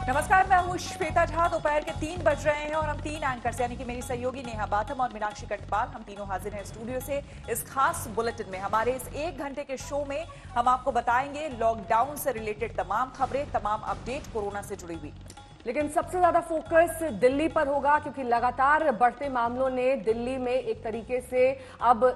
नमस्कार, मैं हूं श्वेता झा। दोपहर के 3 बज रहे हैं और हम 3 एंकर्स यानी कि मेरी सहयोगी नेहा बाथम और मीनाक्षी कटपाल, हम तीनों हाजिर हैं स्टूडियो से इस खास बुलेटिन में। हमारे इस 1 घंटे के शो में हम आपको बताएंगे लॉकडाउन से रिलेटेड तमाम खबरें, तमाम अपडेट कोरोना से जुड़ी हुई। लेकिन सबसे ज्यादा फोकस दिल्ली पर होगा क्योंकि लगातार बढ़ते मामलों ने दिल्ली में एक तरीके से अब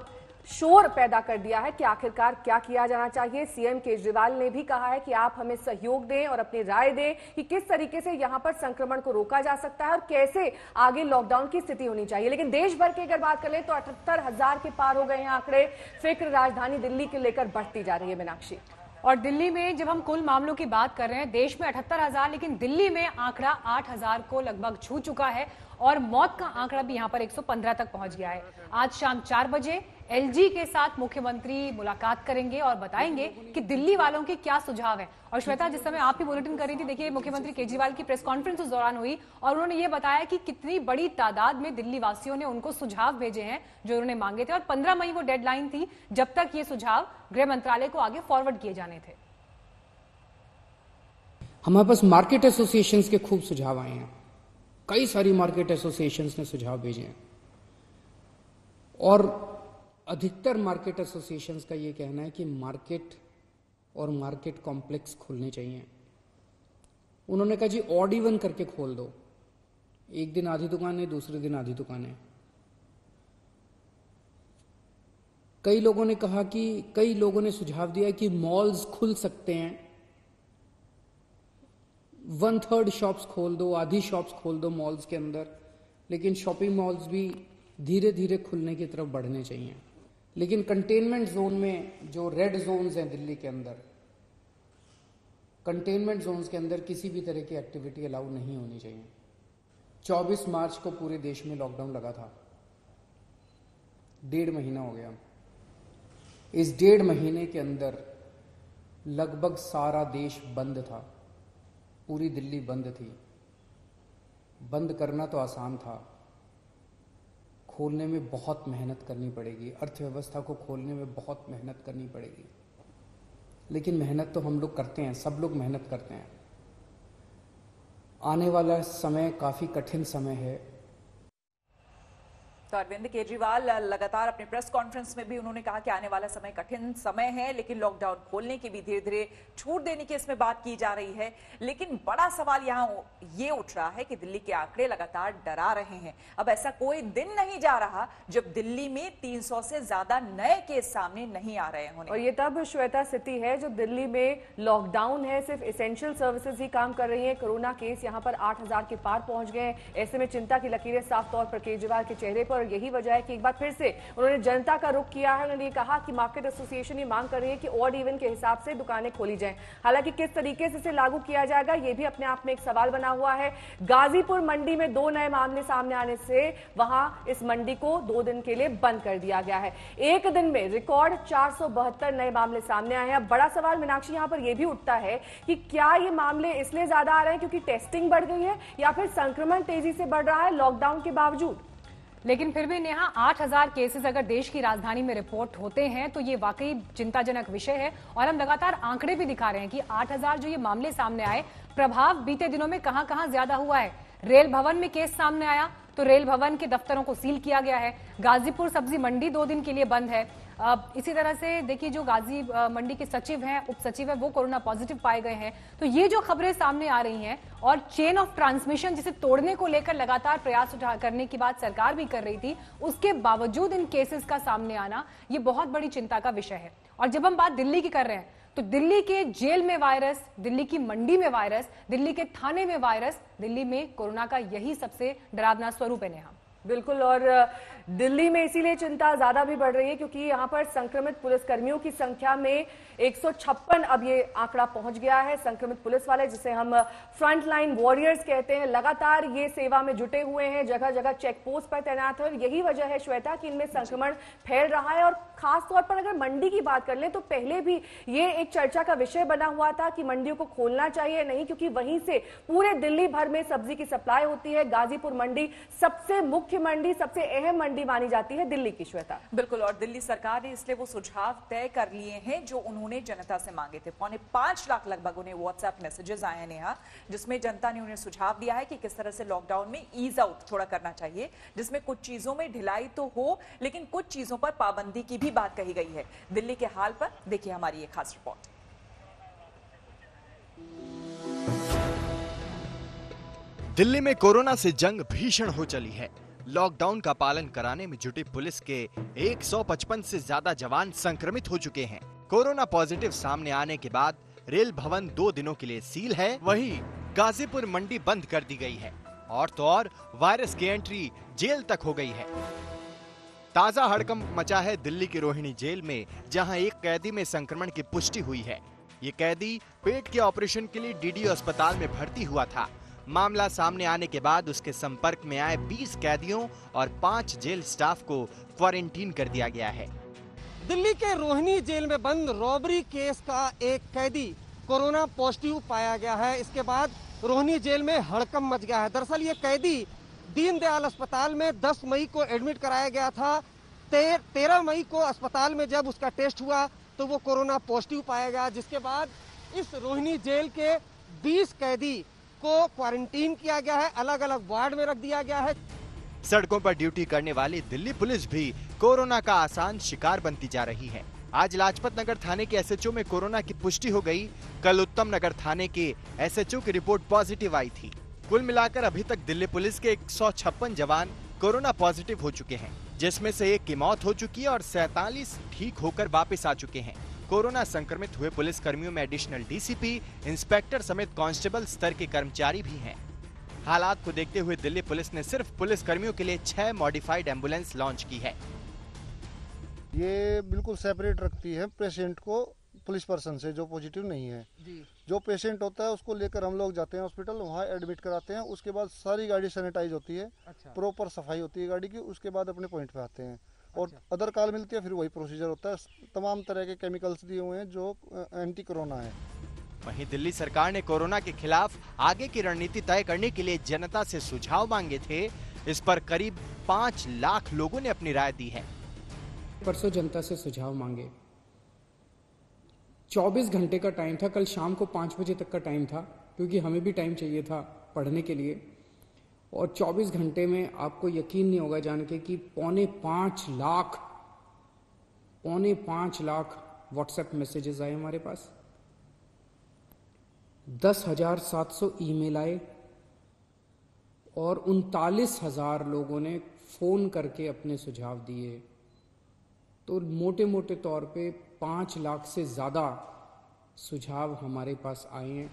शोर पैदा कर दिया है कि आखिरकार क्या किया जाना चाहिए। सीएम केजरीवाल ने भी कहा है कि आप हमें सहयोग दें और अपनी राय दें कि किस तरीके से यहां पर संक्रमण को रोका जा सकता है और कैसे आगे लॉकडाउन की स्थिति होनी चाहिए। लेकिन देश भर की अगर बात करें तो 78,000 के पार हो गए हैं आंकड़े। फिक्र राजधानी दिल्ली के लेकर बढ़ती जा रही है मीनाक्षी। और दिल्ली में जब हम कुल मामलों की बात कर रहे हैं, देश में 78,000, लेकिन दिल्ली में आंकड़ा 8,000 को लगभग छू चुका है और मौत का आंकड़ा भी यहां पर 115 तक पहुंच गया है। आज शाम 4 बजे एलजी के साथ मुख्यमंत्री मुलाकात करेंगे और बताएंगे कि दिल्ली वालों के क्या सुझाव है। और श्वेता, जिस समय आप भी बुलेटिन कर रही थी, देखिए मुख्यमंत्री केजरीवाल की प्रेस कॉन्फ्रेंस उस दौरान हुई और उन्होंने ये बताया कि कितनी बड़ी तादाद में दिल्ली वासियों ने उनको सुझाव भेजे हैं जो उन्होंने मांगे थे और 15 मई वो डेडलाइन थी जब तक ये सुझाव गृह मंत्रालय को आगे फॉरवर्ड किए जाने थे। हमारे पास मार्केट एसोसिएशंस के खूब सुझाव आए हैं, कई सारी मार्केट एसोसिएशंस ने सुझाव भेजे हैं और अधिकतर मार्केट एसोसिएशंस का ये कहना है कि मार्केट और मार्केट कॉम्प्लेक्स खुलने चाहिए। उन्होंने कहा जी ऑड इवन करके खोल दो, एक दिन आधी दुकानें, दूसरे दिन आधी दुकानें। कई लोगों ने सुझाव दिया कि मॉल्स खुल सकते हैं, 1/3 शॉप्स खोल दो, आधी शॉप्स खोल दो मॉल्स के अंदर, लेकिन शॉपिंग मॉल्स भी धीरे धीरे खुलने की तरफ बढ़ने चाहिए। लेकिन कंटेनमेंट जोन में जो रेड जोन्स हैं दिल्ली के अंदर, कंटेनमेंट जोन्स के अंदर किसी भी तरह की एक्टिविटी अलाउ नहीं होनी चाहिए। 24 मार्च को पूरे देश में लॉकडाउन लगा था, 1.5 महीना हो गया। इस 1.5 महीने के अंदर लगभग सारा देश बंद था, पूरी दिल्ली बंद थी। बंद करना तो आसान था, खोलने में बहुत मेहनत करनी पड़ेगी, अर्थव्यवस्था को खोलने में बहुत मेहनत करनी पड़ेगी। लेकिन मेहनत तो हम लोग करते हैं, सब लोग मेहनत करते हैं। आने वाला समय काफी कठिन समय है। तो अरविंद केजरीवाल लगातार अपने प्रेस कॉन्फ्रेंस में भी उन्होंने कहा कि आने वाला समय कठिन समय है, लेकिन लॉकडाउन खोलने की भी धीरे धीरे छूट देने की इसमें बात की जा रही है। लेकिन बड़ा सवाल यहाँ ये उठ रहा है कि दिल्ली के आंकड़े लगातार डरा रहे हैं। अब ऐसा कोई दिन नहीं जा रहा जब दिल्ली में 300 से ज्यादा नए केस सामने नहीं आ रहे होने। और ये तब श्वेता स्थिति है जब दिल्ली में लॉकडाउन है, सिर्फ एसेंशियल सर्विसेज ही काम कर रही है। कोरोना केस यहाँ पर 8,000 के पार पहुंच गए। ऐसे में चिंता की लकीरें साफ तौर पर केजरीवाल के चेहरे पर। और यही वजह है कि एक बार फिर से उन्होंने जनता का रुख किया है। उन्होंने कहा कि मार्केट एसोसिएशन ये मांग कर रही है कि ऑड इवन के हिसाब से दुकानें खोली जाएं। हालांकि किस तरीके से इसे लागू किया जाएगा ये भी अपने आप में एक सवाल बना हुआ है। गाजीपुर मंडी में 2 नए मामले सामने आने से वहां इस मंडी को 2 दिन के लिए बंद कर दिया गया है। एक दिन में रिकॉर्ड 472 नए मामले सामने आए हैं। अब बड़ा सवाल मीनाक्षी यहां पर यह भी उठता है कि क्या ये मामले इसलिए ज्यादा आ रहे हैं क्योंकि टेस्टिंग बढ़ गई है या फिर संक्रमण तेजी से बढ़ रहा है लॉकडाउन के बावजूद। लेकिन फिर भी नेहा, 8,000 केसेस अगर देश की राजधानी में रिपोर्ट होते हैं तो ये वाकई चिंताजनक विषय है। और हम लगातार आंकड़े भी दिखा रहे हैं कि 8,000 जो ये मामले सामने आए, प्रभाव बीते दिनों में कहां कहां ज्यादा हुआ है। रेल भवन में केस सामने आया तो रेल भवन के दफ्तरों को सील किया गया है। गाजीपुर सब्जी मंडी 2 दिन के लिए बंद है। इसी तरह से देखिए, जो गाजी मंडी के सचिव हैं, उप सचिव है, वो कोरोना पॉजिटिव पाए गए हैं। तो ये जो खबरें सामने आ रही हैं और चेन ऑफ ट्रांसमिशन जिसे तोड़ने को लेकर लगातार प्रयास करने की बात सरकार भी कर रही थी, उसके बावजूद इन केसेस का सामने आना ये बहुत बड़ी चिंता का विषय है। और जब हम बात दिल्ली की कर रहे हैं तो दिल्ली के जेल में वायरस, दिल्ली की मंडी में वायरस, दिल्ली के थाने में वायरस, दिल्ली में कोरोना का यही सबसे डरावना स्वरूप है नेहा। बिल्कुल। और दिल्ली में इसीलिए चिंता ज्यादा भी बढ़ रही है क्योंकि यहां पर संक्रमित पुलिसकर्मियों की संख्या में 156 अब ये आंकड़ा पहुंच गया है। संक्रमित पुलिस वाले, जिसे हम फ्रंट लाइन वॉरियर्स कहते हैं, लगातार ये सेवा में जुटे हुए हैं, जगह जगह चेक पोस्ट पर तैनात है। और यही वजह है श्वेता कि इनमें संक्रमण फैल रहा है। और खासतौर पर अगर मंडी की बात कर लें तो पहले भी ये एक चर्चा का विषय बना हुआ था कि मंडियों को खोलना चाहिए नहीं, क्योंकि वहीं से पूरे दिल्ली भर में सब्जी की सप्लाई होती है। गाजीपुर मंडी सबसे मुख्य मुख्य मंडी, सबसे अहम मंडी मानी जाती है दिल्ली की। श्वेता, बिल्कुल, और दिल्ली सरकार ने इसलिए वो सुझाव तय कर लिए हैं जो उन्होंने जनता से मांगे थे। 5.25 लाख लगभग उन्हें व्हाट्सएप मैसेजेस आए हैं नेहा, जिसमें जनता ने उन्हें सुझाव दिया है कि किस तरह से लॉकडाउन में ईज आउट थोड़ा करना चाहिए, जिसमें कुछ चीजों में ढिलाई तो हो लेकिन कुछ चीजों पर पाबंदी की भी बात कही गई है। दिल्ली के हाल पर देखिए हमारी एक खास रिपोर्ट। दिल्ली में कोरोना से जंग भीषण हो चली है। लॉकडाउन का पालन कराने में जुटी पुलिस के 155 से ज्यादा जवान संक्रमित हो चुके हैं। कोरोना पॉजिटिव सामने आने के बाद रेल भवन 2 दिनों के लिए सील है। वहीं गाजीपुर मंडी बंद कर दी गई है और तो और वायरस की एंट्री जेल तक हो गई है। ताजा हड़कंप मचा है दिल्ली की रोहिणी जेल में, जहां एक कैदी में संक्रमण की पुष्टि हुई है। ये कैदी पेट के ऑपरेशन के लिए डीडीयू अस्पताल में भर्ती हुआ था। मामला सामने आने के बाद उसके संपर्क में आए 20 कैदियों और 5 जेल स्टाफ को क्वारंटीन कर दिया गया है। दिल्ली के रोहिणी जेल में बंद रॉबरी केस का एक कैदी कोरोना पॉजिटिव पाया गया है। इसके बाद रोहिणी जेल में हड़कंप मच गया है। दरअसल ये कैदी दीनदयाल अस्पताल में 10 मई को एडमिट कराया गया था। 13 मई को अस्पताल में जब उसका टेस्ट हुआ तो वो कोरोना पॉजिटिव पाया गया, जिसके बाद इस रोहिणी जेल के 20 कैदी को क्वारंटीन किया गया है, अलग अलग वार्ड में रख दिया गया है। सड़कों पर ड्यूटी करने वाली दिल्ली पुलिस भी कोरोना का आसान शिकार बनती जा रही है। आज लाजपत नगर थाने के एसएचओ में कोरोना की पुष्टि हो गई। कल उत्तम नगर थाने के एसएचओ की रिपोर्ट पॉजिटिव आई थी। कुल मिलाकर अभी तक दिल्ली पुलिस के 156 जवान कोरोना पॉजिटिव हो चुके हैं, जिसमें से 1 की मौत हो चुकी है और 47 ठीक होकर वापस आ चुके हैं। कोरोना संक्रमित हुए पुलिस कर्मियों में एडिशनल डीसीपी, इंस्पेक्टर समेत कांस्टेबल स्तर के कर्मचारी भी हैं। हालात को देखते हुए दिल्ली पुलिस ने सिर्फ पुलिस कर्मियों के लिए 6 मॉडिफाइड एम्बुलेंस लॉन्च की है। ये बिल्कुल सेपरेट रखती है पेशेंट को पुलिस पर्सन से जो पॉजिटिव नहीं है। जो पेशेंट होता है उसको लेकर हम लोग जाते हैं हॉस्पिटल, वहाँ एडमिट कराते हैं। उसके बाद सारी गाड़ी सैनिटाइज होती है, प्रॉपर सफाई होती है गाड़ी की। उसके बाद अपने पॉइंट पे आते हैं और अदर कॉल मिलती है, फिर वही प्रोसीजर होता है। तमाम तरह के केमिकल्स दिए हुए हैं जो एंटी कोरोना है। वहीं दिल्ली सरकार ने कोरोना के खिलाफ आगे की रणनीति तय करने के लिए जनता से सुझाव मांगे थे। इस पर करीब 5 लाख लोगों ने अपनी राय दी है। परसों जनता से सुझाव मांगे, 24 घंटे का टाइम था। कल शाम को 5 बजे तक का टाइम था, क्योंकि हमें भी टाइम चाहिए था पढ़ने के लिए। और 24 घंटे में आपको यकीन नहीं होगा जान के कि 4.25 लाख व्हाट्सएप मैसेजेस आए हमारे पास, 10,700 ईमेल आए और 39,000 लोगों ने फोन करके अपने सुझाव दिए। तो मोटे मोटे तौर पे 5 लाख से ज्यादा सुझाव हमारे पास आए हैं।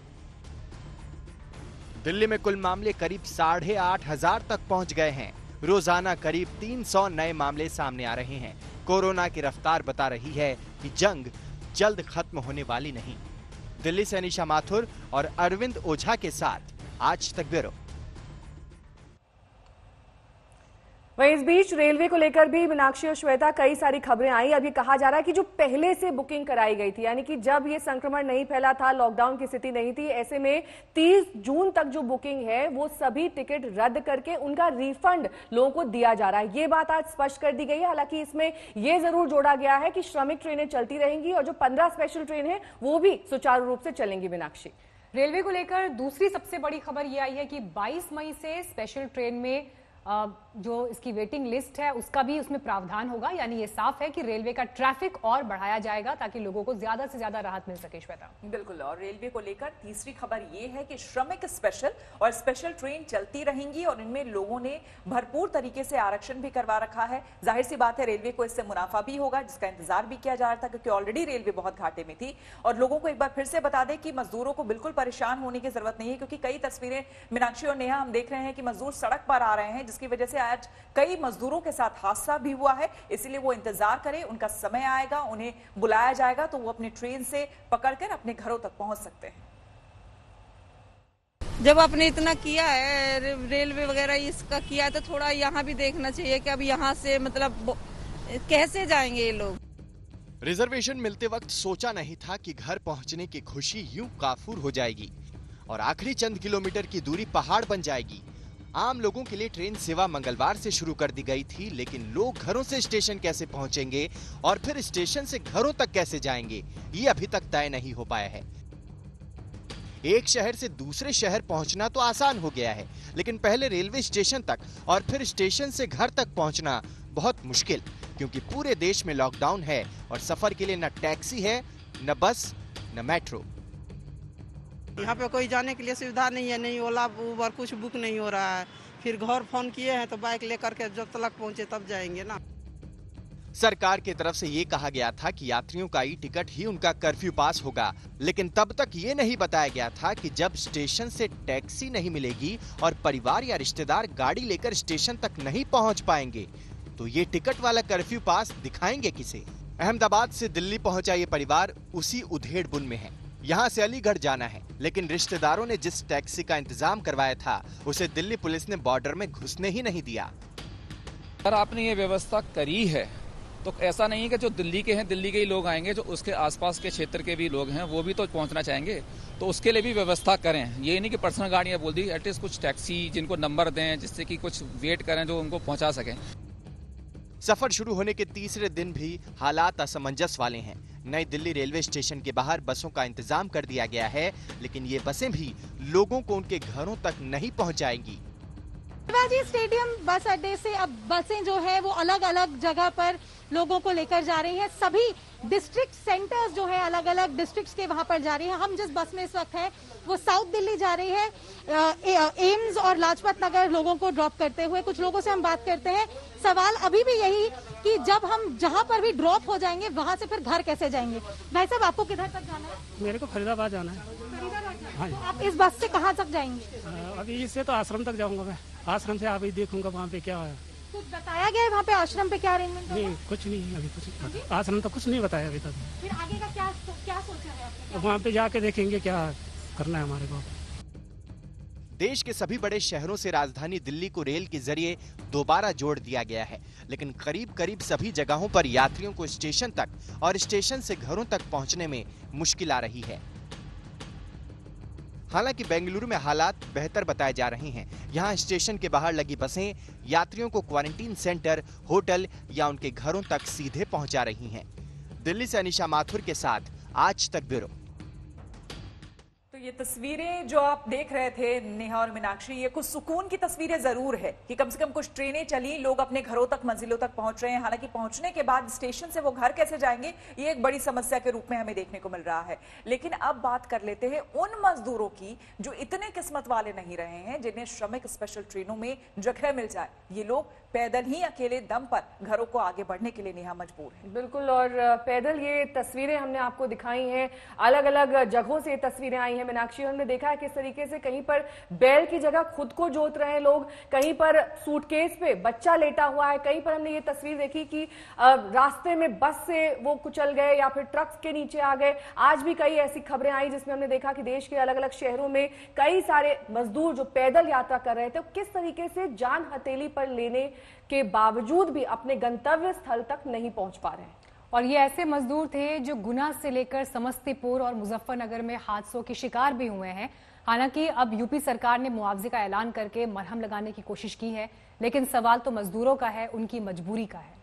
दिल्ली में कुल मामले करीब 8,500 तक पहुंच गए हैं। रोजाना करीब 300 नए मामले सामने आ रहे हैं। कोरोना की रफ्तार बता रही है कि जंग जल्द खत्म होने वाली नहीं। दिल्ली से अनीशा माथुर और अरविंद ओझा के साथ आज तक ब्यूरो। वहीं इस बीच रेलवे को लेकर भी मीनाक्षी और श्वेता कई सारी खबरें आई। अब ये कहा जा रहा है कि जो पहले से बुकिंग कराई गई थी, यानी कि जब ये संक्रमण नहीं फैला था, लॉकडाउन की स्थिति नहीं थी, ऐसे में 30 जून तक जो बुकिंग है वो सभी टिकट रद्द करके उनका रिफंड लोगों को दिया जा रहा है। ये बात आज स्पष्ट कर दी गई है। हालांकि इसमें यह जरूर जोड़ा गया है कि श्रमिक ट्रेनें चलती रहेंगी और जो 15 स्पेशल ट्रेन है वो भी सुचारू रूप से चलेंगी। मीनाक्षी, रेलवे को लेकर दूसरी सबसे बड़ी खबर यह आई है कि 22 मई से स्पेशल ट्रेन में जो इसकी वेटिंग लिस्ट है उसका भी उसमें प्रावधान होगा। यानी ये साफ है कि रेलवे का ट्रैफिक और बढ़ाया जाएगा ताकि लोगों को ज्यादा से ज्यादा राहत मिल सके। श्वेता, बिल्कुल, और रेलवे को लेकर तीसरी खबर ये है कि श्रमिक स्पेशल और स्पेशल ट्रेन चलती रहेंगी और इनमें लोगों ने भरपूर तरीके से आरक्षण भी करवा रखा है। जाहिर सी बात है रेलवे को इससे मुनाफा भी होगा, जिसका इंतजार भी किया जा रहा था, क्योंकि ऑलरेडी रेलवे बहुत घाटे में थी। और लोगों को एक बार फिर से बता दें कि मजदूरों को बिल्कुल परेशान होने की जरूरत नहीं है, क्योंकि कई तस्वीरें मीनाक्षी और नेहा हम देख रहे हैं कि मजदूर सड़क पर आ रहे हैं, जिसकी वजह से आज कई मजदूरों के साथ हादसा भी हुआ है। इसलिए वो इंतजार करें, उनका समय आएगा, उन्हें बुलाया जाएगा तो वो अपनी ट्रेन से पकड़कर अपने घरों तक पहुंच सकते हैं। जब आपने इतना किया है, रेलवे वगैरह इसका किया है, तो थोड़ा यहाँ भी देखना चाहिए कि अब यहाँ से मतलब कैसे जाएंगे ये लोग। रिजर्वेशन मिलते वक्त सोचा नहीं था कि घर पहुंचने की खुशी यूं काफूर हो जाएगी और आखिरी चंद किलोमीटर की दूरी पहाड़ बन जाएगी। आम लोगों के लिए ट्रेन सेवा मंगलवार से शुरू कर दी गई थी, लेकिन लोग घरों से स्टेशन कैसे पहुंचेंगे और फिर स्टेशन से घरों तक कैसे जाएंगे, ये अभी तक तय नहीं हो पाया है। एक शहर से दूसरे शहर पहुंचना तो आसान हो गया है, लेकिन पहले रेलवे स्टेशन तक और फिर स्टेशन से घर तक पहुंचना बहुत मुश्किल, क्योंकि पूरे देश में लॉकडाउन है और सफर के लिए न टैक्सी है, न बस, न मेट्रो। यहाँ पे कोई जाने के लिए सुविधा नहीं है, नहीं ओला उबर कुछ बुक नहीं हो रहा है। फिर घर फोन किए हैं तो बाइक लेकर के जब तक पहुंचे तब जाएंगे ना। सरकार की तरफ से ये कहा गया था कि यात्रियों का ई टिकट ही उनका कर्फ्यू पास होगा, लेकिन तब तक ये नहीं बताया गया था कि जब स्टेशन से टैक्सी नहीं मिलेगी और परिवार या रिश्तेदार गाड़ी लेकर स्टेशन तक नहीं पहुंच पाएंगे, तो ये टिकट वाला कर्फ्यू पास दिखाएंगे किसे? अहमदाबाद से दिल्ली पहुंचा ये परिवार उसी उधेड़ बुन में है। यहाँ से अलीगढ़ जाना है, लेकिन रिश्तेदारों ने जिस टैक्सी का इंतजाम करवाया था उसे दिल्ली पुलिस ने बॉर्डर में घुसने ही नहीं दिया। अगर आपने ये व्यवस्था करी है तो ऐसा नहीं है कि जो दिल्ली के हैं दिल्ली के ही लोग आएंगे, जो उसके आसपास के क्षेत्र के भी लोग हैं वो भी तो पहुंचना चाहेंगे, तो उसके लिए भी व्यवस्था करें। ये नहीं कि पर्सनल गाड़ियां बोल दी, एटलीस्ट कुछ टैक्सी जिनको नंबर दें जिससे कि कुछ वेट करें जो उनको पहुंचा सकें। सफर शुरू होने के तीसरे दिन भी हालात असमंजस वाले हैं। नई दिल्ली रेलवे स्टेशन के बाहर बसों का इंतजाम कर दिया गया है, लेकिन ये बसें भी लोगों को उनके घरों तक नहीं पहुंचाएंगी। शिवाजी स्टेडियम बस अड्डे से अब बसें जो है वो अलग अलग जगह पर लोगों को लेकर जा रही हैं। सभी डिस्ट्रिक्ट सेंटर्स जो है अलग अलग डिस्ट्रिक्ट्स के वहां पर जा रही हैं। हम जिस बस में इस वक्त है वो साउथ दिल्ली जा रही है, एम्स और लाजपत नगर लोगों को ड्रॉप करते हुए। कुछ लोगों से हम बात करते हैं। सवाल अभी भी यही कि जब हम जहां पर भी ड्रॉप हो जाएंगे वहां से फिर घर कैसे जाएंगे? भाई साहब, आपको किधर तक जाना है? मेरे को फरीदाबाद जाना है। हाँ, तो आप इस बस से कहाँ तक जाएंगे? अभी इससे तो आश्रम तक जाऊंगा मैं। आश्रम से अभी देखूंगा वहाँ पे क्या है। कुछ बताया गया है वहाँ पे आश्रम पे क्या अरेंजमेंट? नहीं, कुछ नहीं, अभी कुछ नहीं। आश्रम तो कुछ नहीं बताया अभी तक। फिर आगे का क्या सोचा है आपने? वहाँ पे जाके देखेंगे क्या करना है हमारे को। देश के सभी बड़े शहरों से राजधानी दिल्ली को रेल के जरिए दोबारा जोड़ दिया गया है, लेकिन करीब करीब सभी जगहों पर यात्रियों को स्टेशन तक और स्टेशन से घरों तक पहुंचने में मुश्किल आ रही है। हालांकि बेंगलुरु में हालात बेहतर बताए जा रहे हैं। यहाँ स्टेशन के बाहर लगी बसें यात्रियों को क्वारंटीन सेंटर, होटल या उनके घरों तक सीधे पहुंचा रही हैं। दिल्ली से अनिशा माथुर के साथ आज तक ब्यूरो। तो ये तस्वीरें जो आप देख रहे थे नेहा और मीनाक्षी, ये कुछ सुकून की तस्वीरें जरूर है कि कम से कम कुछ ट्रेनें चली, लोग अपने घरों तक, मंजिलों तक पहुंच रहे हैं। हालांकि पहुंचने के बाद स्टेशन से वो घर कैसे जाएंगे, ये एक बड़ी समस्या के रूप में हमें देखने को मिल रहा है। लेकिन अब बात कर लेते हैं उन मजदूरों की जो इतने किस्मत वाले नहीं रहे हैं, जिन्हें श्रमिक स्पेशल ट्रेनों में जगह मिल जाए। ये लोग पैदल ही अकेले दम पर घरों को आगे बढ़ने के लिए नेहा मजबूर है। बिल्कुल, और पैदल ये तस्वीरें हमने आपको दिखाई हैं, अलग अलग जगहों से ये तस्वीरें आई हैं। मीनाक्षी, हमने देखा है किस तरीके से कहीं पर बैल की जगह खुद को जोत रहे हैं लोग, कहीं पर सूटकेस पे बच्चा लेटा हुआ है, कहीं पर हमने ये तस्वीर देखी कि रास्ते में बस से वो कुचल गए या फिर ट्रक के नीचे आ गए। आज भी कई ऐसी खबरें आई जिसमें हमने देखा कि देश के अलग अलग शहरों में कई सारे मजदूर जो पैदल यात्रा कर रहे थे, किस तरीके से जान हथेली पर लेने के बावजूद भी अपने गंतव्य स्थल तक नहीं पहुंच पा रहे हैं। और ये ऐसे मजदूर थे जो गुना से लेकर समस्तीपुर और मुजफ्फरनगर में हादसों के शिकार भी हुए हैं। हालांकि अब यूपी सरकार ने मुआवजे का ऐलान करके मरहम लगाने की कोशिश की है, लेकिन सवाल तो मजदूरों का है, उनकी मजबूरी का है।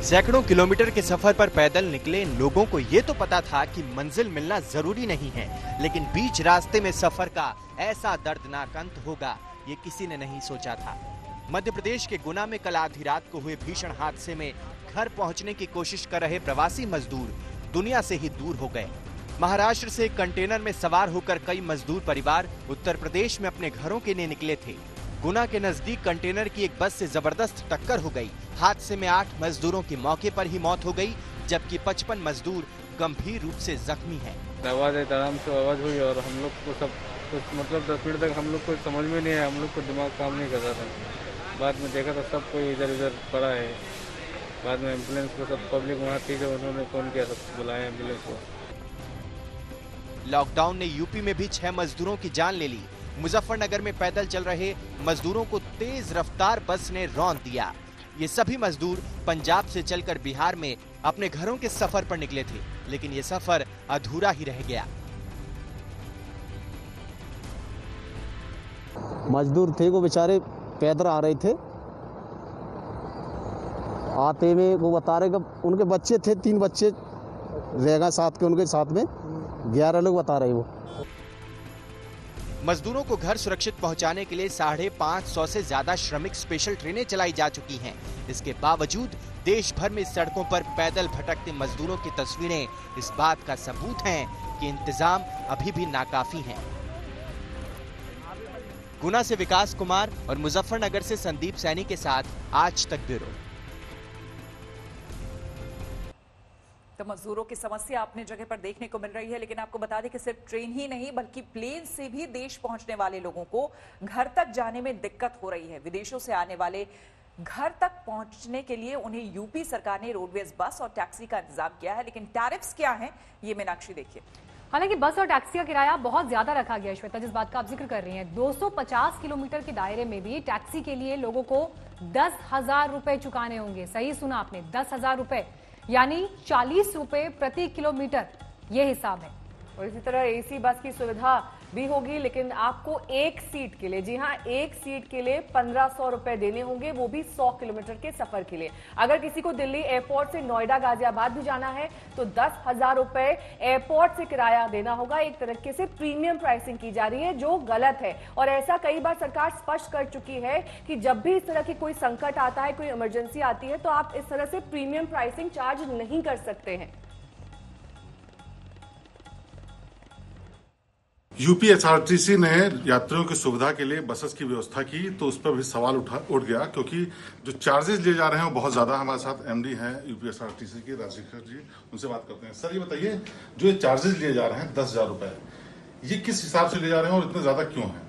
सैकड़ों किलोमीटर के सफर पर पैदल निकले इन लोगों को ये तो पता था कि मंजिल मिलना जरूरी नहीं है, लेकिन बीच रास्ते में सफर का ऐसा दर्दनाक अंत होगा ये किसी ने नहीं सोचा था। मध्य प्रदेश के गुना में कल आधी रात को हुए भीषण हादसे में घर पहुंचने की कोशिश कर रहे प्रवासी मजदूर दुनिया से ही दूर हो गए। महाराष्ट्र से एक कंटेनर में सवार होकर कई मजदूर परिवार उत्तर प्रदेश में अपने घरों के लिए निकले थे। गुना के नजदीक कंटेनर की एक बस से जबरदस्त टक्कर हो गई। हादसे में 8 मजदूरों की मौके पर ही मौत हो गई, जबकि 55 मजदूर गंभीर रूप से जख्मी हैं। आवाज आराम से आवाज हुई और हम लोग को सब कुछ मतलब 10 मिनट तक हम लोग को समझ में नहीं आया, हम लोग को दिमाग काम नहीं कर रहा था। बाद में देखा तो सब कोई इधर उधर पड़ा है। बाद में एम्बुलेंस को सब पब्लिक वहाँ थी जो उन्होंने फोन किया, सब बुलाया एम्बुलेंस को। लॉकडाउन ने यूपी में भी 6 मजदूरों की जान ले ली। मुजफ्फरनगर में पैदल चल रहे मजदूरों को तेज रफ्तार बस ने रौंद दिया। ये सभी मजदूर पंजाब से चलकर बिहार में अपने घरों के सफर पर निकले थे, लेकिन ये सफर अधूरा ही रह गया। मजदूर थे वो बेचारे पैदल आ रहे थे, आते में वो बता रहे कि उनके बच्चे थे, 3 बच्चे रह गए साथ के, उनके साथ में 11 लोग बता रहे वो। मजदूरों को घर सुरक्षित पहुंचाने के लिए 550 से ज्यादा श्रमिक स्पेशल ट्रेनें चलाई जा चुकी हैं। इसके बावजूद देश भर में सड़कों पर पैदल भटकते मजदूरों की तस्वीरें इस बात का सबूत हैं कि इंतजाम अभी भी नाकाफी हैं। गुना से विकास कुमार और मुजफ्फरनगर से संदीप सैनी के साथ आज तक ब्यूरो। तो मजदूरों की समस्या अपनी जगह पर देखने को मिल रही है, लेकिन आपको बता दें कि सिर्फ ट्रेन ही नहीं बल्कि प्लेन से भी देश पहुंचने वाले लोगों को घर तक जाने में दिक्कत हो रही है। विदेशों से आने वाले घर तक पहुंचने के लिए उन्हें यूपी सरकार ने रोडवेज बस और टैक्सी का इंतजाम किया है, लेकिन टैरिफ्स क्या हैं ये मीनाक्षी देखिए। हालांकि बस और टैक्सी का किराया बहुत ज्यादा रखा गया है श्वेता, जिस बात का आप जिक्र कर रही हैं। 250 किलोमीटर के दायरे में भी टैक्सी के लिए लोगों को 10,000 रुपए चुकाने होंगे। सही सुना आपने, 10,000 रुपए, यानी 40 रुपए प्रति किलोमीटर, ये हिसाब है। और इसी तरह एसी बस की सुविधा भी होगी, लेकिन आपको एक सीट के लिए, जी हाँ, एक सीट के लिए 1500 रुपए देने होंगे, वो भी 100 किलोमीटर के सफर के लिए। अगर किसी को दिल्ली एयरपोर्ट से नोएडा गाजियाबाद भी जाना है तो 10,000 रुपए एयरपोर्ट से किराया देना होगा। एक तरीके से प्रीमियम प्राइसिंग की जा रही है, जो गलत है। और ऐसा कई बार सरकार स्पष्ट कर चुकी है कि जब भी इस तरह की कोई संकट आता है, कोई इमरजेंसी आती है, तो आप इस तरह से प्रीमियम प्राइसिंग चार्ज नहीं कर सकते हैं। यूपीएसआरटीसी ने यात्रियों की सुविधा के लिए बसेस की व्यवस्था की, तो उस पर भी सवाल उठ गया, क्योंकि जो चार्जेस लिए जा रहे हैं वो बहुत ज्यादा। हमारे साथ एमडी हैं यूपीएसआरटीसी के, राजशेखर जी, उनसे बात करते हैं। सर ये बताइए, जो ये चार्जेस लिए जा रहे हैं 10,000 रुपए, ये किस हिसाब से लिए जा रहे हैं और इतने ज्यादा क्यों है?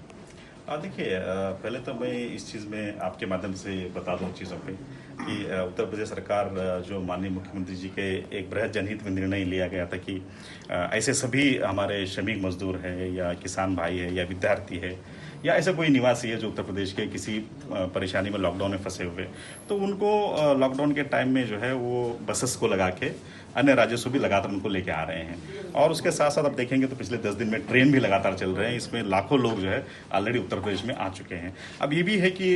देखिए, पहले तो मैं इस चीज़ में आपके माध्यम से बता दूं चीज़ों पे कि उत्तर प्रदेश सरकार, जो माननीय मुख्यमंत्री जी के एक बृहद जनहित में निर्णय लिया गया था कि ऐसे सभी हमारे श्रमिक मजदूर है या किसान भाई है या विद्यार्थी है या ऐसा कोई निवासी है जो उत्तर प्रदेश के किसी परेशानी में लॉकडाउन में फंसे हुए, तो उनको लॉकडाउन के टाइम में जो है वो बसेस को लगा के अन्य राज्यों से भी लगातार उनको लेके आ रहे हैं। और उसके साथ साथ आप देखेंगे तो पिछले 10 दिन में ट्रेन भी लगातार चल रहे हैं, इसमें लाखों लोग जो है ऑलरेडी उत्तर प्रदेश में आ चुके हैं। अब ये भी है कि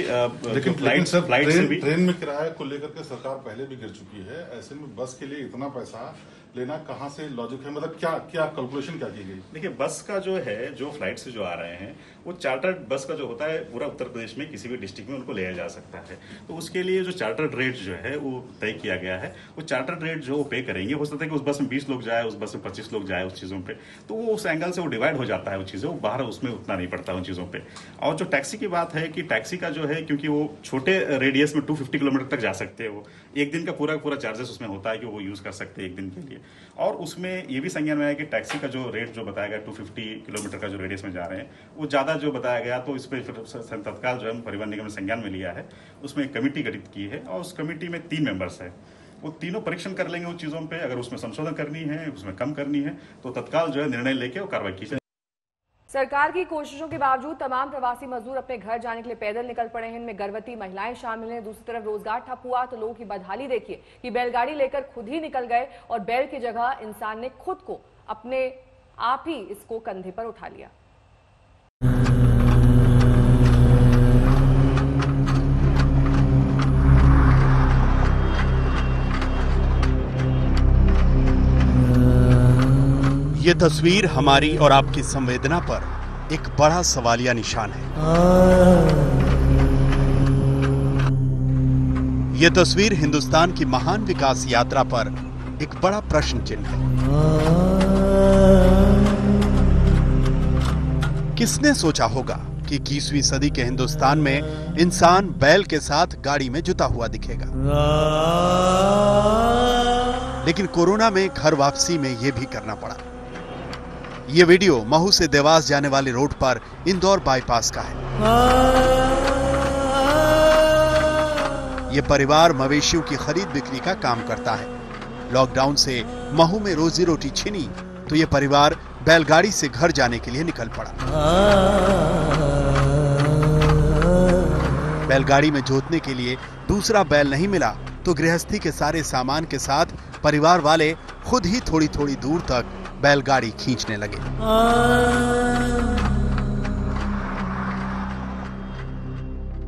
लेकिन फ्लाइट से भी ट्रेन में किराया को लेकर के सरकार पहले भी गिर चुकी है, ऐसे में बस के लिए इतना पैसा लेना कहाँ से लॉजिक है? मतलब क्या कैलकुलेशन क्या की गई? देखिए, बस का जो है, जो फ्लाइट से जो आ रहे हैं, वो चार्टर्ड बस का जो होता है पूरा उत्तर प्रदेश में किसी भी डिस्ट्रिक्ट में उनको लिया जा सकता है। तो उसके लिए जो चार्टर्ड रेट जो है वो तय किया गया है। वो चार्टर्ड रेट जो पे करेंगे, हो सकता है कि उस बस में 20 लोग जाए, उस बस में 25 लोग जाए, उस चीज़ों पे, तो वो उस एंगल से वो डिवाइड हो जाता है, वो चीज़ें बाहर उसमें उतना नहीं पड़ता उन चीज़ों पे। और जो टैक्सी की बात है कि टैक्सी का जो है, क्योंकि वो छोटे रेडियस में 250 किलोमीटर तक जा सकते हैं, वो एक दिन का पूरा चार्जेस उसमें होता है कि वो यूज़ कर सकते हैं एक दिन के लिए। और उसमें ये भी संज्ञान में आया कि टैक्सी का जो रेट जो बताया गया 250 किलोमीटर का जो रेडियस में जा रहे हैं, वो ज़्यादा जो बताया गया, तो इस पर तत्काल जो है परिवहन निगम ने संज्ञान में लिया है। उसमें एक कमेटी गठित की है और उस कमेटी में 3 मेंबर्स है। वो तीनों परीक्षण कर लेंगे उन चीज़ों पे, अगर उसमें संशोधन करनी है, उसमें कम करनी है, तो तत्काल जो है निर्णय लेके वो कार्रवाई की जाए। सरकार की कोशिशों के बावजूद तमाम प्रवासी मजदूर अपने घर जाने के लिए पैदल निकल पड़े हैं। इनमें गर्भवती महिलाएं शामिल हैं। दूसरी तरफ रोजगार ठप हुआ तो लोगों की बदहाली देखिए कि बैलगाड़ी लेकर खुद ही निकल गए और बैल की जगह इंसान ने खुद को अपने आप ही इसको कंधे पर उठा लिया। ये तस्वीर हमारी और आपकी संवेदना पर एक बड़ा सवालिया निशान है। ये तस्वीर हिंदुस्तान की महान विकास यात्रा पर एक बड़ा प्रश्न चिन्ह है। किसने सोचा होगा कि 21वीं सदी के हिंदुस्तान में इंसान बैल के साथ गाड़ी में जुता हुआ दिखेगा। लेकिन कोरोना में घर वापसी में यह भी करना पड़ा। ये वीडियो महू से देवास जाने वाले रोड पर इंदौर बाईपास का है। ये परिवार मवेशियों की खरीद बिक्री का काम करता है। लॉकडाउन से महू में रोजी रोटी छिनी तो ये परिवार बैलगाड़ी से घर जाने के लिए निकल पड़ा। बैलगाड़ी में जोतने के लिए दूसरा बैल नहीं मिला तो गृहस्थी के सारे सामान के साथ परिवार वाले खुद ही थोड़ी थोड़ी दूर तक बैलगाड़ी खींचने लगे।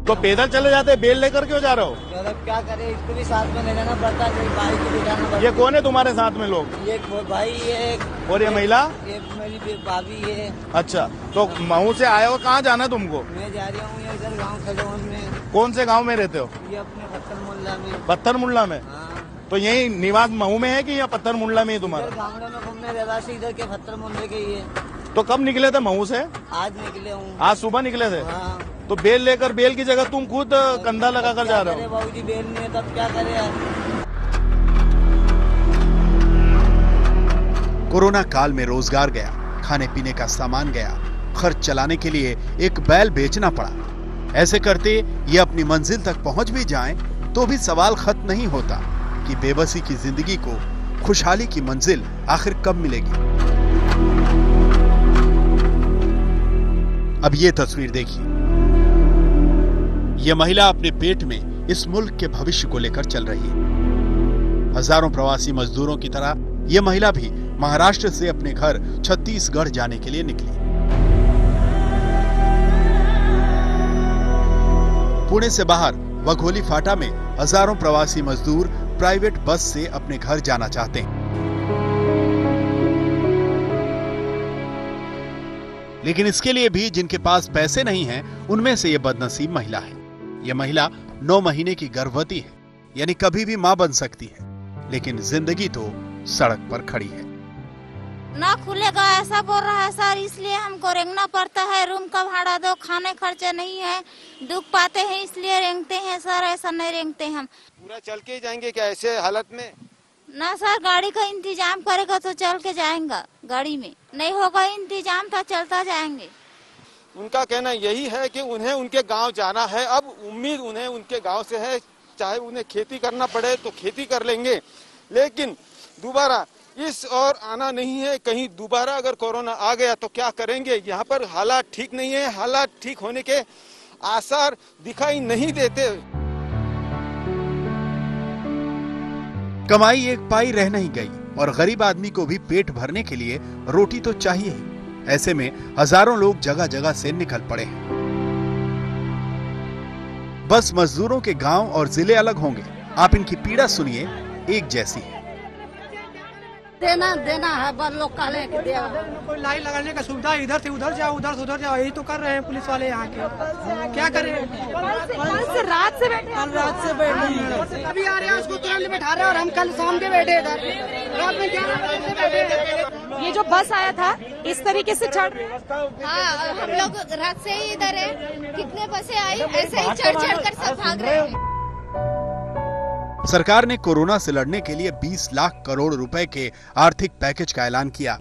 तो पैदल चले जाते, बेल लेकर क्यों जा रहे हो? मतलब क्या करे, इसको भी साथ में ले जाना पड़ता है, भाई को भी जाना पड़ता है। ये कौन है तुम्हारे साथ में लोग? ये भाई, ये और ये महिला? ये मेरी भाभी है। अच्छा, तो महू से आए हो, कहाँ जाना है तुमको? मैं जा रहा हूँ इधर गाँव खजौन में। कौन से गाँव में रहते हो? ये अपने पत्थर मुल्ला में। पत्थर मुल्ला में? तो यही निवास महू में है कि या पत्थर मुल्ला में ही तुम्हारा? गाँव में घूमने रहवासी इधर के पत्थर मुल्ले के ही है। तो कब निकले थे महू से? आज निकले हूँ। आज सुबह निकले थे? तो बेल लेकर, बेल की जगह तुम खुद कंधा लगा कर जा रहे हो? बाबूजी बेल नहीं है तब क्या करे यार। कोरोना काल में रोजगार गया, खाने पीने का सामान गया, खर्च चलाने के लिए एक बैल बेचना पड़ा। ऐसे करते ये अपनी मंजिल तक पहुंच भी जाएं, तो भी सवाल खत्म नहीं होता कि बेबसी की जिंदगी को खुशहाली की मंजिल आखिर कब मिलेगी। अब ये तस्वीर देखिए। यह महिला अपने पेट में इस मुल्क के भविष्य को लेकर चल रही है। हजारों प्रवासी मजदूरों की तरह यह महिला भी महाराष्ट्र से अपने घर छत्तीसगढ़ जाने के लिए निकली। पुणे से बाहर वघोली फाटा में हजारों प्रवासी मजदूर प्राइवेट बस से अपने घर जाना चाहते हैं, लेकिन इसके लिए भी जिनके पास पैसे नहीं हैं, उनमें से ये बदनसीब महिला है। यह महिला 9 महीने की गर्भवती है, यानी कभी भी मां बन सकती है, लेकिन जिंदगी तो सड़क पर खड़ी है। ना खुलेगा ऐसा बोल रहा है सर, इसलिए हमको रेंगना पड़ता है। रूम का भाड़ा दो, खाने खर्चे नहीं है, दुख पाते हैं इसलिए रेंगते हैं सर, ऐसा नहीं रेंगते हम। पूरा चल के जाएंगे क्या ऐसे हालत में? ना सर, गाड़ी का इंतजाम करेगा तो चल के जाएंगा, गाड़ी में नहीं होगा इंतजाम तो चलता जाएंगे। उनका कहना यही है कि उन्हें उनके गांव जाना है। अब उम्मीद उन्हें उनके गांव से है, चाहे उन्हें खेती करना पड़े तो खेती कर लेंगे, लेकिन दोबारा इस और आना नहीं है। कहीं दोबारा अगर कोरोना आ गया तो क्या करेंगे? यहाँ पर हालात ठीक नहीं है, हालात ठीक होने के आसार दिखाई नहीं देते। कमाई एक पाई रह नहीं गई और गरीब आदमी को भी पेट भरने के लिए रोटी तो चाहिए ही। ऐसे में हजारों लोग जगह जगह से निकल पड़े हैं। बस मजदूरों के गांव और जिले अलग होंगे, आप इनकी पीड़ा सुनिए, एक जैसी है। देना है, बस लोग कह रहे हैं कि कोई लाइन लगाने का सुविधा, इधर से उधर जाओ, उधर से उधर जाओ, यही तो कर रहे हैं पुलिस वाले यहाँ के। क्या करें? रात से बैठे, अभी आ रहे हैं, उसको तुरंत बैठा रहे हैं और हम कल शाम के बैठे इधर, रात में 11 बजे से बैठे। ये जो बस आया था इस तरीके से चढ़, हाँ, हम लोग रात से ही इधर है, कितने बसें आई ऐसे ही चढ़ कर सब भाग रहे हैं। सरकार ने कोरोना से लड़ने के लिए 20 लाख करोड़ रुपए के आर्थिक पैकेज का ऐलान किया,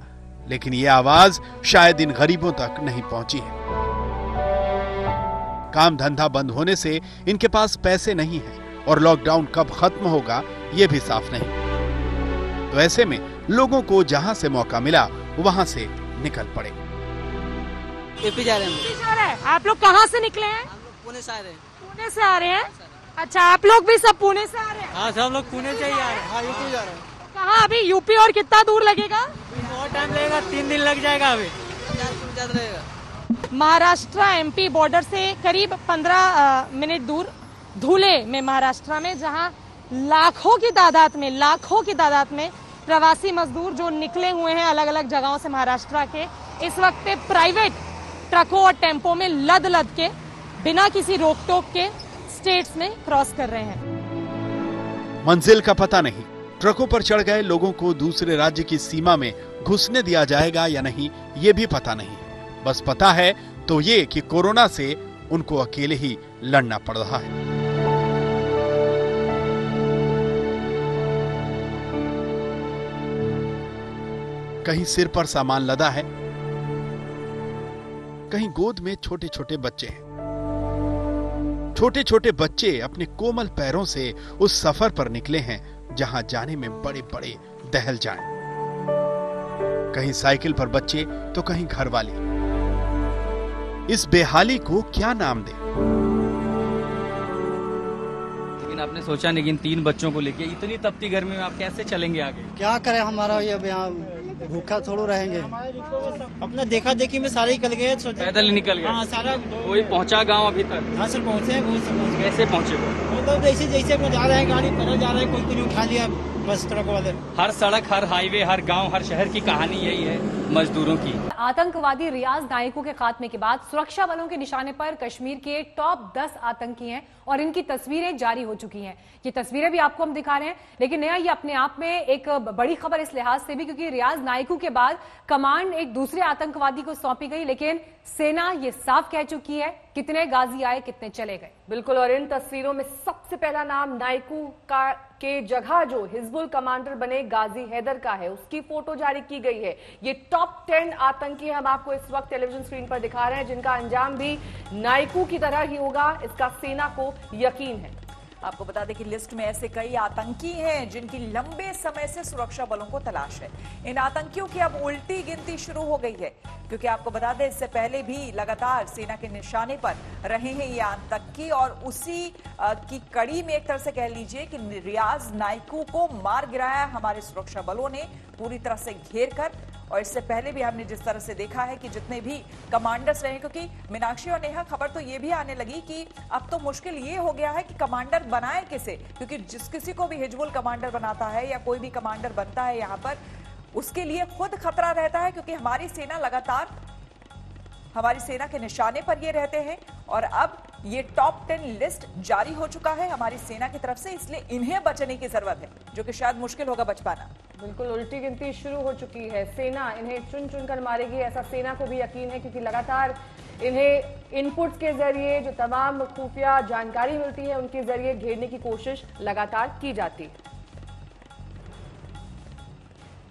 लेकिन ये आवाज शायद इन गरीबों तक नहीं पहुंची है। काम धंधा बंद होने से इनके पास पैसे नहीं है और लॉकडाउन कब खत्म होगा ये भी साफ नहीं। तो ऐसे में लोगों को जहां से मौका मिला वहां से निकल पड़े। यूपी जा रहे हैं। आप लोग कहाँ से निकले हैं? पुणे से आ रहे हैं। पुणे से आ रहे हैं? अच्छा, आप लोग भी सब पुणे से आ रहे हैं? हाँ, सब लोग पुणे से ही आ रहे हैं। हाँ, यूपी जा रहे हैं। कहाँ अभी यूपी और कितना दूर लगेगा? बहुत टाइम लगेगा, 3 दिन लग जाएगा। अभी महाराष्ट्र एमपी बॉर्डर से करीब 15 मिनट दूर धुले में महाराष्ट्र में, जहां लाखों की तादाद में प्रवासी मजदूर जो निकले हुए हैं अलग अलग जगहों से महाराष्ट्र के, इस वक्त प्राइवेट ट्रकों और टेम्पो में लद के बिना किसी रोक टोक के स्टेट्स में क्रॉस कर रहे हैं। मंजिल का पता नहीं, ट्रकों पर चढ़ गए लोगों को दूसरे राज्य की सीमा में घुसने दिया जाएगा या नहीं, ये भी पता नहीं। बस पता है तो ये कि कोरोना से उनको अकेले ही लड़ना पड़ रहा है। कहीं सिर पर सामान लदा है, कहीं गोद में छोटे छोटे बच्चे हैं। छोटे छोटे बच्चे अपने कोमल पैरों से उस सफर पर निकले हैं जहां जाने में बड़े बड़े दहल जाएं। कहीं साइकिल पर बच्चे तो कहीं घर वाले। इस बेहाली को क्या नाम दे? लेकिन आपने सोचा नहीं कि इन 3 बच्चों को लेके इतनी तपती गर्मी में आप कैसे चलेंगे आगे? क्या करें, हमारा ये यहाँ भूखा थोड़ा रहेंगे। अपना देखा देखी में सारे निकल गए, पैदल ही निकल गए। हाँ सारा कोई पहुंचा गांव अभी तक? हाँ सर पहुँचे हैं, बहुत पहुँच गए। कैसे पहुंचे? मतलब जैसे जैसे अपना जा रहे हैं, गाड़ी पैदल जा रहे हैं, कोई कुछ उठा लिया बस ट्रक वाले। हर सड़क, हर हाईवे, हर गांव, हर शहर की कहानी यही है मजदूरों की। आतंकवादी रियाज नाइकू के खात्मे के बाद सुरक्षा बलों के निशाने पर कश्मीर के टॉप 10 आतंकी हैं और इनकी तस्वीरें जारी हो चुकी हैं। ये तस्वीरें भी आपको हम दिखा रहे हैं, लेकिन नया ये अपने आप में एक बड़ी खबर इस लिहाज से भी क्योंकि रियाज नाइकू के बाद कमांड एक दूसरे आतंकवादी को सौंपी गई, लेकिन सेना ये साफ कह चुकी है कितने गाजी आए कितने चले गए। बिल्कुल, और इन तस्वीरों में सबसे पहला नाम नाइकू का के जगह जो हिजबुल कमांडर बने गाजी हैदर का है, उसकी फोटो जारी की गई है। ये टॉप 10 आतंकी हम आपको इस वक्त टेलीविजन स्क्रीन पर दिखा रहे हैं, जिनका अंजाम भी नाइकू की तरह ही होगा, इसका सेना को यकीन है। आपको बता दें कि लिस्ट में ऐसे कई आतंकी हैं जिनकी लंबे समय से सुरक्षा बलों को तलाश है। इन आतंकियों की अब उल्टी गिनती शुरू हो गई है, क्योंकि आपको बता दें इससे पहले भी लगातार सेना के निशाने पर रहे हैं ये आतंकी, और उसी की कड़ी में एक तरह से कह लीजिए कि रियाज नाइकू को मार गिराया हमारे सुरक्षा बलों ने पूरी तरह से घेर कर। और इससे पहले भी हमने जिस तरह से देखा है कि जितने भी कमांडर्स रहे, क्योंकि मीनाक्षी और नेहा खबर तो ये भी आने लगी कि अब तो मुश्किल ये हो गया है कि कमांडर बनाए किसे, क्योंकि जिस किसी को भी हिजबुल कमांडर बनाता है या कोई भी कमांडर बनता है यहाँ पर, उसके लिए खुद खतरा रहता है, क्योंकि हमारी सेना लगातार हमारी सेना के निशाने पर ये रहते हैं। और अब ये टॉप 10 लिस्ट जारी हो चुका है हमारी सेना की तरफ से, इसलिए इन्हें बचने की जरूरत है, जो कि शायद मुश्किल होगा बच पाना। बिल्कुल, उल्टी गिनती शुरू हो चुकी है। सेना इन्हें चुन चुन कर मारेगी, ऐसा सेना को भी यकीन है, क्योंकि लगातार इन्हें इनपुट्स के जरिए जो तमाम खुफिया जानकारी मिलती है उनके जरिए घेरने की कोशिश लगातार की जाती है।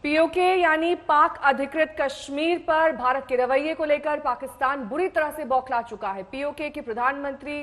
पीओके यानी पाक अधिकृत कश्मीर पर भारत के रवैये को लेकर पाकिस्तान बुरी तरह से बौखला चुका है। पीओके के प्रधानमंत्री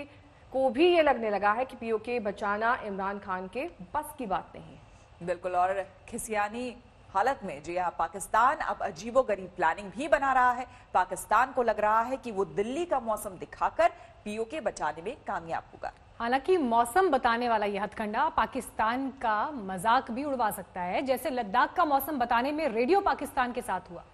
को भी ये लगने लगा है कि पीओके बचाना इमरान खान के बस की बात नहीं है। बिल्कुल, और खिसियानी हालत में जी हाँ, पाकिस्तान अब अजीबोगरीब प्लानिंग भी बना रहा है। पाकिस्तान को लग रहा है कि वो दिल्ली का मौसम दिखाकर पीओके बचाने में कामयाब होगा। हालांकि मौसम बताने वाला यह हथकंडा पाकिस्तान का मजाक भी उड़वा सकता है, जैसे लद्दाख का मौसम बताने में रेडियो पाकिस्तान के साथ हुआ।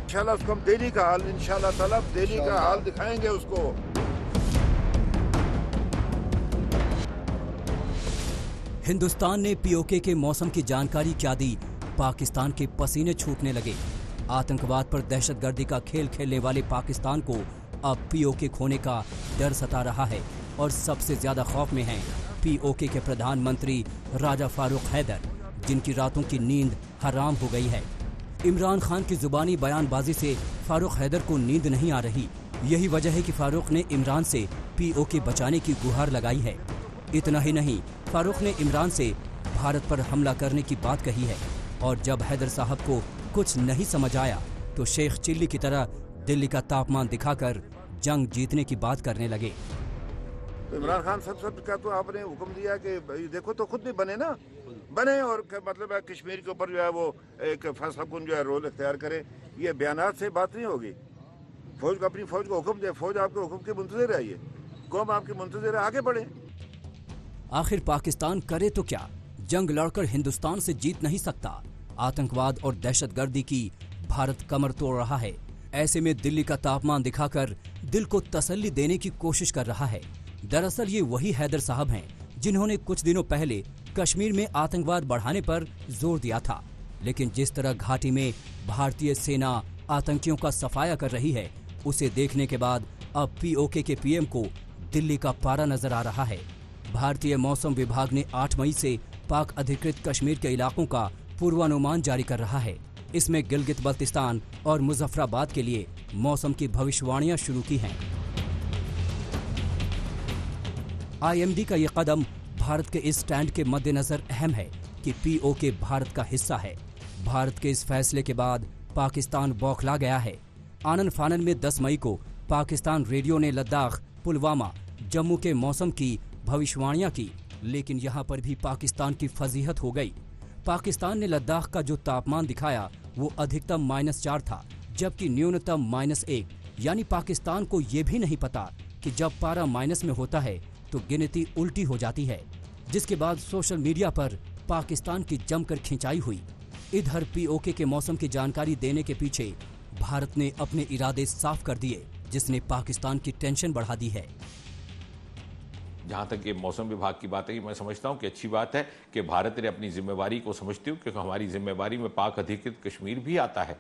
इंशाल्लाह उसको हम दिल्ली का हाल, इंशाल्लाह ताला दिल्ली का हाल दिखाएंगे उसको। हिंदुस्तान ने पीओके के मौसम की जानकारी क्या दी, पाकिस्तान के पसीने छूटने लगे। आतंकवाद पर दहशतगर्दी का खेल खेलने वाले पाकिस्तान को अब पीओके खोने का डर सता रहा है, और सबसे ज्यादा खौफ में हैं पीओके के प्रधानमंत्री राजा फारूक हैदर, जिनकी रातों की नींद हराम हो गई है। इमरान खान की जुबानी बयानबाजी से फारूक हैदर को नींद नहीं आ रही। यही वजह है कि फारूक ने इमरान से पीओके बचाने की गुहार लगाई है। इतना ही नहीं, फारूक ने इमरान से भारत पर हमला करने की बात कही है, और जब हैदर साहब को कुछ नहीं समझ आया तो शेख चिल्ली की तरह दिल्ली का तापमान दिखाकर जंग जीतने की बात करने लगे। इमरान खान सब का तो आपने हुक्म दिया कि देखो तो खुद भी बने ना, बने, और मतलब है कश्मीर के ऊपर जो है वो एक फैसला कुन जो है रोल इख्तियार करे। ये बयानात से बात नहीं होगी। फौज को अपनी फौज को हुक्म दे, फौज आपके हुक्म के मुंतज़िर है, ये कौम आपकी मुंतज़िर है, आगे बढ़े। आखिर पाकिस्तान करे तो क्या? जंग लड़कर हिंदुस्तान से जीत नहीं सकता। आतंकवाद और दहशतगर्दी की भारत कमर तोड़ रहा है। ऐसे में दिल्ली का तापमान दिखाकर दिल को तसल्ली देने की कोशिश कर रहा है। दरअसल ये वही हैदर साहब हैं जिन्होंने कुछ दिनों पहले कश्मीर में आतंकवाद बढ़ाने पर जोर दिया था, लेकिन जिस तरह घाटी में भारतीय सेना आतंकियों का सफाया कर रही है, उसे देखने के बाद अब पीओके के पीएम को दिल्ली का पारा नजर आ रहा है। भारतीय मौसम विभाग ने 8 मई से पाक अधिकृत कश्मीर के इलाकों का पूर्वानुमान जारी कर रहा है। इसमें गिलगित बल्तिस्तान और मुजफ्फराबाद के लिए मौसम की भविष्यवाणियां शुरू की हैं। आईएमडी का ये कदम भारत के इस स्टैंड के मद्देनजर अहम है कि पीओके भारत का हिस्सा है। भारत के इस फैसले के बाद पाकिस्तान बौखला गया है। आनन फानन में 10 मई को पाकिस्तान रेडियो ने लद्दाख, पुलवामा, जम्मू के मौसम की भविष्यवाणियां की, लेकिन यहाँ पर भी पाकिस्तान की फजीहत हो गई। पाकिस्तान ने लद्दाख का जो तापमान दिखाया वो अधिकतम -4 था, जबकि न्यूनतम -1, यानी पाकिस्तान को ये भी नहीं पता कि जब पारा माइनस में होता है तो गिनती उल्टी हो जाती है, जिसके बाद सोशल मीडिया पर पाकिस्तान की जमकर खिंचाई हुई। इधर पीओके के मौसम की जानकारी देने के पीछे भारत ने अपने इरादे साफ कर दिए, जिसने पाकिस्तान की टेंशन बढ़ा दी है। जहाँ तक ये मौसम विभाग की बात है, मैं समझता हूँ कि अच्छी बात है कि भारत ने अपनी जिम्मेवारी को समझती हूँ, क्योंकि हमारी जिम्मेवारी में पाक अधिकृत कश्मीर भी आता है।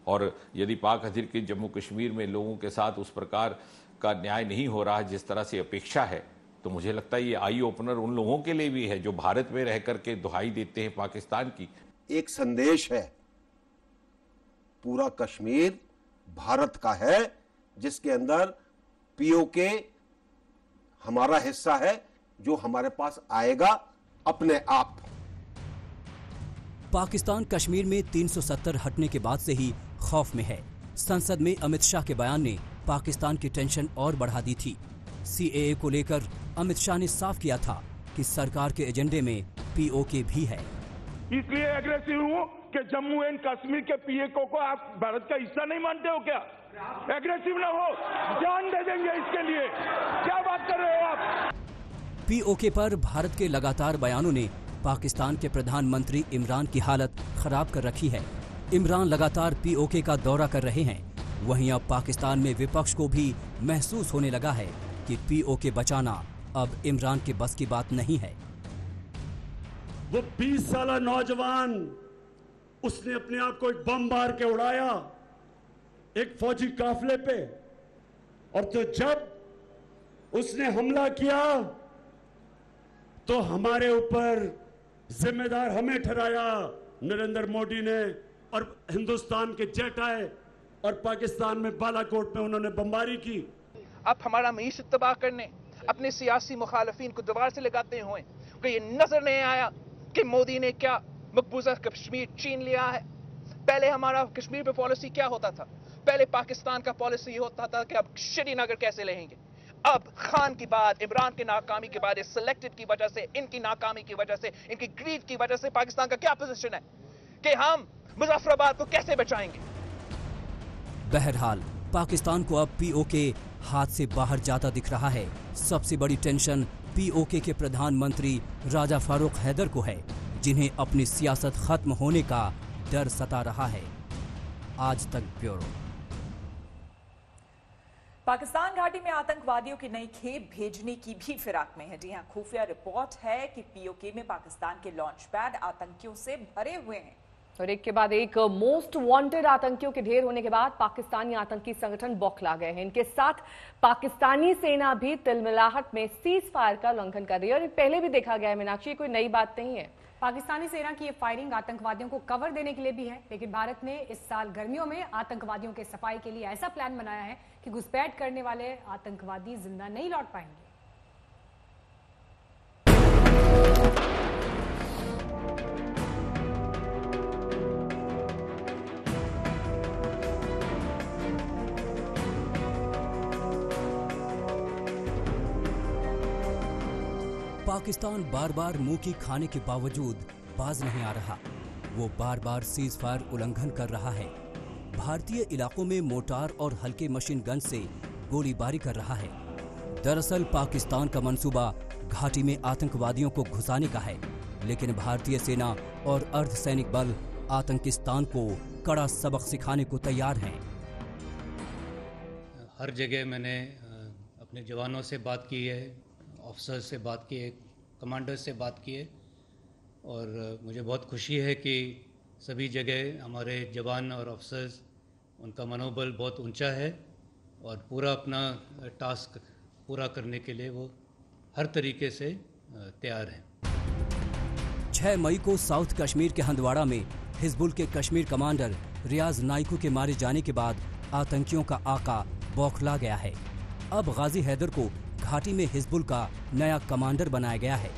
और यदि पाक अधिकृत जम्मू कश्मीर में लोगों के साथ उस प्रकार का न्याय नहीं हो रहा है जिस तरह से अपेक्षा है, तो मुझे लगता है ये आई ओपनर उन लोगों के लिए भी है जो भारत में रह करके दुहाई देते हैं पाकिस्तान की। एक संदेश है, पूरा कश्मीर भारत का है, जिसके अंदर पीओके हमारा हिस्सा है, जो हमारे पास आएगा अपने आप। पाकिस्तान कश्मीर में 370 हटने के बाद से ही खौफ में है। संसद में अमित शाह के बयान ने पाकिस्तान की टेंशन और बढ़ा दी थी। सीएए को लेकर अमित शाह ने साफ किया था कि सरकार के एजेंडे में पीओके भी है। इसलिए एग्रेसिव हूँ कि जम्मू एंड कश्मीर के पीओके को आप भारत का हिस्सा नहीं मानते हो क्या? एग्रेसिव ना हो, जान दे देंगे इसके लिए। क्या बात कर रहे हो आप? पीओके पर भारत के लगातार बयानों ने पाकिस्तान के प्रधानमंत्री इमरान की हालत खराब कर रखी है। इमरान लगातार पीओके का दौरा कर रहे हैं। वहीं अब पाकिस्तान में विपक्ष को भी महसूस होने लगा है कि पीओके बचाना अब इमरान के बस की बात नहीं है। वो 20 साला नौजवान, उसने अपने आप को एक बम मार के उड़ाया एक फौजी काफिले पे, और तो जब उसने हमला किया तो हमारे ऊपर जिम्मेदार हमें ठहराया नरेंद्र मोदी ने, और हिंदुस्तान के जेट आए और पाकिस्तान में बालाकोट में उन्होंने बमबारी की। अब हमारा मईशत तबाह करने, अपने सियासी मुखालफिन को दीवार से लगाते हुए कि ये नजर नहीं आया कि मोदी ने क्या मकबूजा कश्मीर छीन लिया है। पहले हमारा कश्मीर पे पॉलिसी क्या होता था? पहले पाकिस्तान का पॉलिसी ये होता था कि अब श्रीनगर कैसे लेंगे। अब खान की बाद, इमरान की नाकामी के बाद, सिलेक्टेड की वजह से, इनकी नाकामी की वजह से, इनकी ग्रीड की वजह से पाकिस्तान का क्या पोजीशन है कि हम मुजफ्फराबाद को कैसे बचाएंगे? बहरहाल पाकिस्तान को अब पीओके हाथ से बाहर जाता दिख रहा है। सबसे बड़ी टेंशन पीओके के प्रधानमंत्री राजा फारूक हैदर को है, जिन्हें अपनी सियासत खत्म होने का डर सता रहा है। आज तक ब्यूरो। पाकिस्तान घाटी में आतंकवादियों की नई खेप भेजने की भी फिराक में है। जी हां, खुफिया रिपोर्ट है कि पीओके में पाकिस्तान के लॉन्च पैड आतंकियों से भरे हुए हैं। और एक के बाद एक मोस्ट वांटेड आतंकियों के ढेर होने के बाद पाकिस्तानी आतंकी संगठन बौखला गए हैं। इनके साथ पाकिस्तानी सेना भी तिलमिलाहट में सीज फायर का उल्लंघन कर रही है, और पहले भी देखा गया है। मीनाक्षी, कोई नई बात नहीं है। पाकिस्तानी सेना की ये फायरिंग आतंकवादियों को कवर देने के लिए भी है, लेकिन भारत ने इस साल गर्मियों में आतंकवादियों के सफाई के लिए ऐसा प्लान बनाया है कि घुसपैठ करने वाले आतंकवादी जिंदा नहीं लौट पाएंगे। पाकिस्तान बार बार मुंह की खाने के बावजूद बाज नहीं आ रहा। वो बार बार सीज फायर उल्लंघन कर रहा है। भारतीय इलाकों में मोटार और हल्के मशीन गन से गोलीबारी कर रहा है। दरअसल पाकिस्तान का मंसूबा घाटी में आतंकवादियों को घुसाने का है, लेकिन भारतीय सेना और अर्धसैनिक बल आतंकिस्तान को कड़ा सबक सिखाने को तैयार हैं। हर जगह मैंने अपने जवानों से बात की है, ऑफिसर्स से बात की है, कमांडर्स से बात की है, और मुझे बहुत खुशी है कि सभी जगह हमारे जवान और ऑफिसर्स, उनका मनोबल बहुत ऊंचा है और पूरा अपना टास्क पूरा करने के लिए वो हर तरीके से तैयार हैं। 6 मई को साउथ कश्मीर के हंदवाड़ा में हिजबुल के कश्मीर कमांडर रियाज नाइकू के मारे जाने के बाद आतंकियों का आका बौखला गया है। अब गाजी हैदर को घाटी में हिजबुल का नया कमांडर बनाया गया है,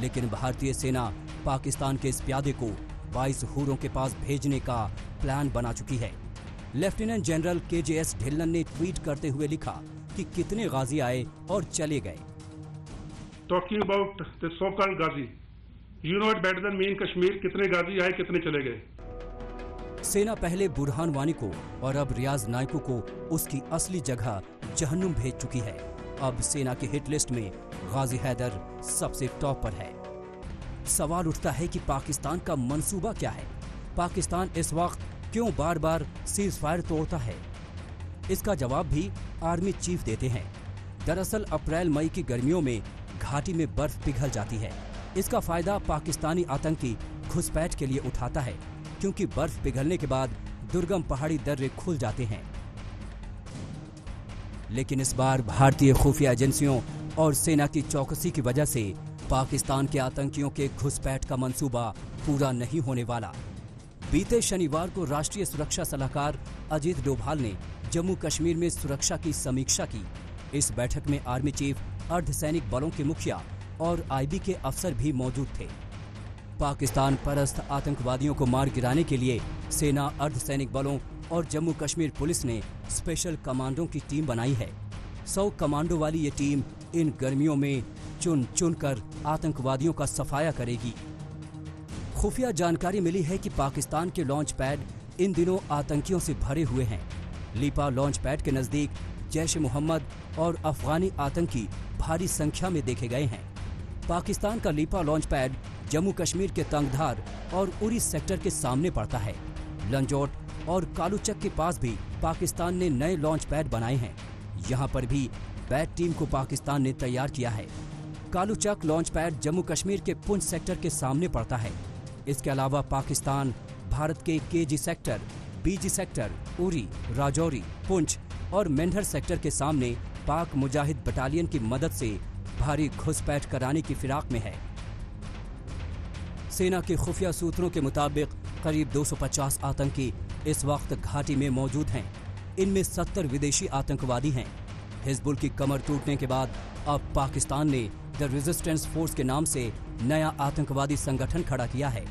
लेकिन भारतीय सेना पाकिस्तान के इस प्यादे को 22 हूरों के पास भेजने का प्लान बना चुकी है। लेफ्टिनेंट जनरल KJS ढिल्लन ने ट्वीट करते हुए लिखा कि कितने गाजी आए और चले गए। Talking about the so called गाजी, you know it better than me in Kashmir. कितने गाजी आए, कितने चले गए। सेना पहले बुरहान वानी को और अब रियाज नायको को उसकी असली जगह जहन्नुम भेज चुकी है। अब सेना की हिट लिस्ट में गाजी हैदर सबसे टॉप पर है। सवाल उठता है कि पाकिस्तान का मंसूबा क्या है? पाकिस्तान इस वक्त क्यों बार बार सीज फायर तोड़ता है? इसका जवाब भी आर्मी चीफ देते हैं। दरअसल अप्रैल मई की गर्मियों में घाटी में बर्फ पिघल जाती है। इसका फायदा पाकिस्तानी आतंकी घुसपैठ के लिए उठाता है, क्योंकि बर्फ पिघलने के बाद दुर्गम पहाड़ी दर्रे खुल जाते हैं। लेकिन इस बार भारतीय खुफिया एजेंसियों और सेना की चौकसी की वजह से पाकिस्तान के आतंकियों के घुसपैठ का मंसूबा पूरा नहीं होने वाला। बीते शनिवार को राष्ट्रीय सुरक्षा सलाहकार अजीत डोभाल ने जम्मू कश्मीर में सुरक्षा की समीक्षा की। इस बैठक में आर्मी चीफ, अर्धसैनिक बलों के मुखिया और आईबी के अफसर भी मौजूद थे। पाकिस्तान परस्त आतंकवादियों को मार गिराने के लिए सेना, अर्धसैनिक बलों और जम्मू कश्मीर पुलिस ने स्पेशल कमांडो की टीम बनाई है। 100 कमांडो वाली ये टीम इन गर्मियों में चुन चुन कर आतंकवादियों का सफाया करेगी। खुफिया जानकारी मिली है कि पाकिस्तान के लॉन्च पैड इन दिनों आतंकियों से भरे हुए हैं। लीपा लॉन्च पैड के नजदीक जैश ए मोहम्मद और अफगानी आतंकी भारी संख्या में देखे गए हैं। पाकिस्तान का लीपा लॉन्च पैड जम्मू कश्मीर के तंगधार और उरी सेक्टर के सामने पड़ता है। लंजोट और कालूचक के पास भी पाकिस्तान ने नए लॉन्च पैड बनाए हैं। यहाँ पर भी बैट टीम को पाकिस्तान ने तैयार किया है। कालूचक लॉन्च पैड जम्मू कश्मीर के पुंछ सेक्टर के सामने पड़ता है। इसके अलावा पाकिस्तान भारत के केजी सेक्टर, बीजी सेक्टर, उरी, राजौरी, पुंछ और मेंढर सेक्टर के सामने पाक मुजाहिद बटालियन की मदद से भारी घुसपैठ कराने की फिराक में है। सेना के खुफिया सूत्रों के मुताबिक करीब 250 आतंकी इस वक्त घाटी में मौजूद हैं। इनमें 70 विदेशी आतंकवादी हैं। हिजबुल की कमर टूटने के बाद अब पाकिस्तान ने द रेजिस्टेंस फोर्स के नाम से नया आतंकवादी संगठन खड़ा किया है।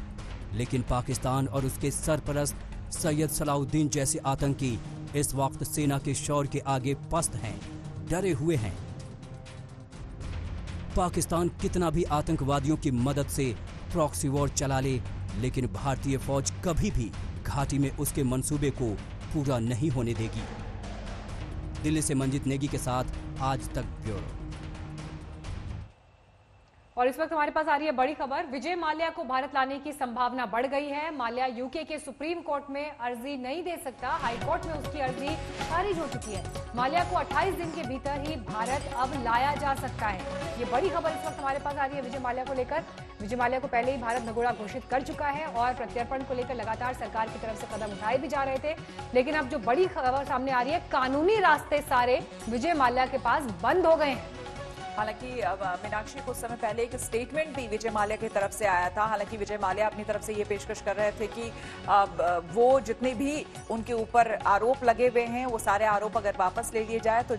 लेकिन पाकिस्तान और उसके सरपरस्त सैयद सलाउद्दीन जैसे आतंकी इस वक्त सेना के शौर्य के आगे पस्त हैं, डरे हुए हैं। पाकिस्तान कितना भी आतंकवादियों की मदद से प्रॉक्सी वॉर चला ले, लेकिन भारतीय फौज कभी भी घाटी में उसके मंसूबे को पूरा नहीं होने देगी। दिल्ली से मंजित नेगी के साथ आज तक ब्यूरो। और इस वक्त हमारे पास आ रही है बड़ी खबर। विजय माल्या को भारत लाने की संभावना बढ़ गई है। माल्या यूके के सुप्रीम कोर्ट में अर्जी नहीं दे सकता। हाई कोर्ट में उसकी अर्जी खारिज हो चुकी है। माल्या को 28 दिन के भीतर ही भारत अब लाया जा सकता है। ये बड़ी खबर इस वक्त हमारे पास आ रही है विजय माल्या को लेकर। विजय माल्या को पहले ही भारत भगोड़ा घोषित कर चुका है और प्रत्यर्पण को लेकर लगातार सरकार की तरफ से कदम उठाए भी जा रहे थे। लेकिन अब जो बड़ी खबर सामने आ रही है, कानूनी रास्ते सारे विजय माल्या के पास बंद हो गए हैं। हालांकि मीनाक्षी कुछ समय पहले एक स्टेटमेंट भी विजय माल्या की तरफ से आया था। हालांकि विजय माल्या अपनी तरफ से ये पेशकश कर रहे थे कि वो जितने भी उनके ऊपर आरोप लगे हुए हैं वो सारे आरोप अगर वापस ले लिए जाए तो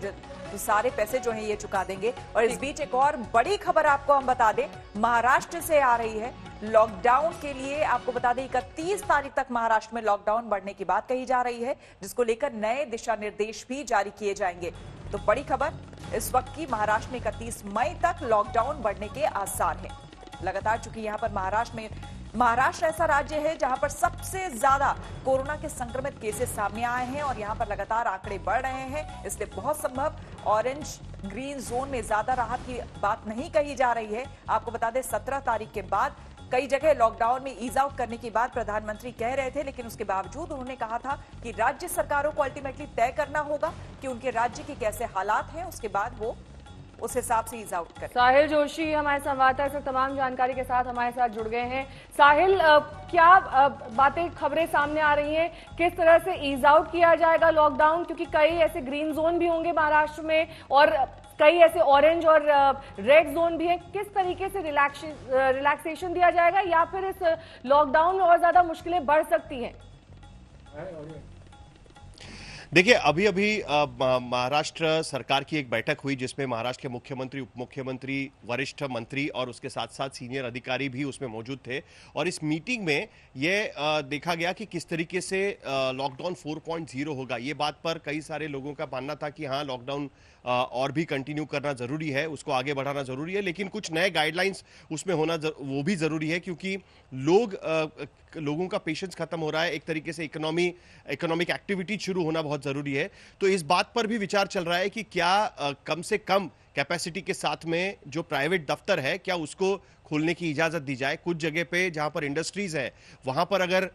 सारे पैसे जो हैं ये चुका देंगे। और इस बीच एक और बड़ी खबर आपको हम बता दें, महाराष्ट्र से आ रही है। लॉकडाउन के लिए आपको बता दें 31 तारीख तक महाराष्ट्र में लॉकडाउन बढ़ने की बात कही जा रही है, जिसको लेकर नए दिशा निर्देश भी जारी किए जाएंगे। तो बड़ी खबर इस वक्त की, महाराष्ट्र में 31 मई तक लॉकडाउन बढ़ने के आसार हैं। लगातार चूंकि यहाँ पर महाराष्ट्र ऐसा राज्य है जहां पर सबसे ज्यादा कोरोना के संक्रमित केसेस सामने आए हैं और यहां पर लगातार आंकड़े बढ़ रहे हैं। इसलिए बहुत संभव ऑरेंज ग्रीन जोन में ज्यादा राहत की बात नहीं कही जा रही है। आपको बता दें 17 तारीख के बाद कई जगह लॉकडाउन में ईज आउट करने की बात प्रधानमंत्री कह रहे थे, लेकिन उसके बावजूद उन्होंने कहा था कि राज्य सरकारों को अल्टीमेटली तय करना होगा कि उनके राज्य के कैसे हालात हैं, उसके बाद वो उस हिसाब से ईज आउट करें। साहिल जोशी हमारे संवाददाता से तमाम जानकारी के साथ हमारे साथ जुड़ गए हैं। साहिल, क्या बातें खबरें सामने आ रही हैं, किस तरह से ईज आउट किया जाएगा लॉकडाउन, क्योंकि कई ऐसे ग्रीन जोन भी होंगे महाराष्ट्र में और कई ऐसे ऑरेंज और रेड जोन भी हैं। किस तरीके से रिलैक्सेशन दिया जाएगा या फिर इस लॉकडाउन में और ज्यादा मुश्किलें बढ़ सकती हैं? देखिए, अभी महाराष्ट्र सरकार की एक बैठक हुई जिसमें महाराष्ट्र के मुख्यमंत्री, उप मुख्यमंत्री, वरिष्ठ मंत्री और उसके साथ साथ सीनियर अधिकारी भी उसमें मौजूद थे। और इस मीटिंग में ये देखा गया कि किस तरीके से लॉकडाउन 4.0 होगा। ये बात पर कई सारे लोगों का मानना था कि हाँ, लॉकडाउन और भी कंटिन्यू करना जरूरी है, उसको आगे बढ़ाना जरूरी है, लेकिन कुछ नए गाइडलाइंस उसमें होना वो भी जरूरी है, क्योंकि लोग लोगों का पेशेंस खत्म हो रहा है, एक तरीके से इकोनॉमिक एक्टिविटी शुरू होना बहुत जरूरी है। तो इस बात पर भी विचार चल रहा है कि क्या कम से कम कैपेसिटी के साथ में जो प्राइवेट दफ्तर है क्या उसको खोलने की इजाजत दी जाए। कुछ जगह पे जहां पर इंडस्ट्रीज है वहां पर अगर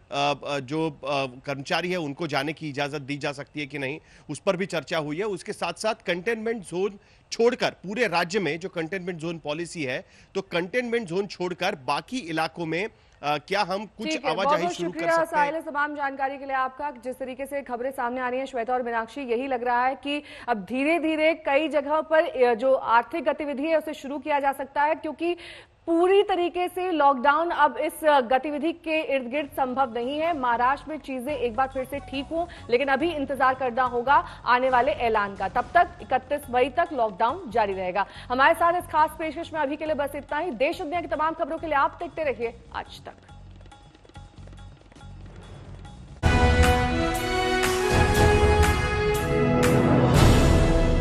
जो कर्मचारी है उनको जाने की इजाजत दी जा सकती है कि नहीं, उस पर भी चर्चा हुई है। उसके साथ साथ कंटेनमेंट जोन छोड़कर पूरे राज्य में जो कंटेनमेंट जोन पॉलिसी है, तो कंटेनमेंट जोन छोड़कर बाकी इलाकों में क्या हम कुछ आवाजाही शुरू कर सकते हैं? साहिल, तमाम जानकारी के लिए आपका। जिस तरीके से खबरें सामने आ रही हैं श्वेता और मीनाक्षी, यही लग रहा है कि अब धीरे धीरे कई जगहों पर जो आर्थिक गतिविधि है उसे शुरू किया जा सकता है, क्योंकि पूरी तरीके से लॉकडाउन अब इस गतिविधि के इर्द गिर्द संभव नहीं है। महाराष्ट्र में चीजें एक बार फिर से ठीक हों, लेकिन अभी इंतजार करना होगा आने वाले ऐलान का। तब तक 31 मई तक लॉकडाउन जारी रहेगा। हमारे साथ इस खास पेशकश में अभी के लिए बस इतना ही। देश दुनिया की तमाम खबरों के लिए आप देखते रहिए आज तक।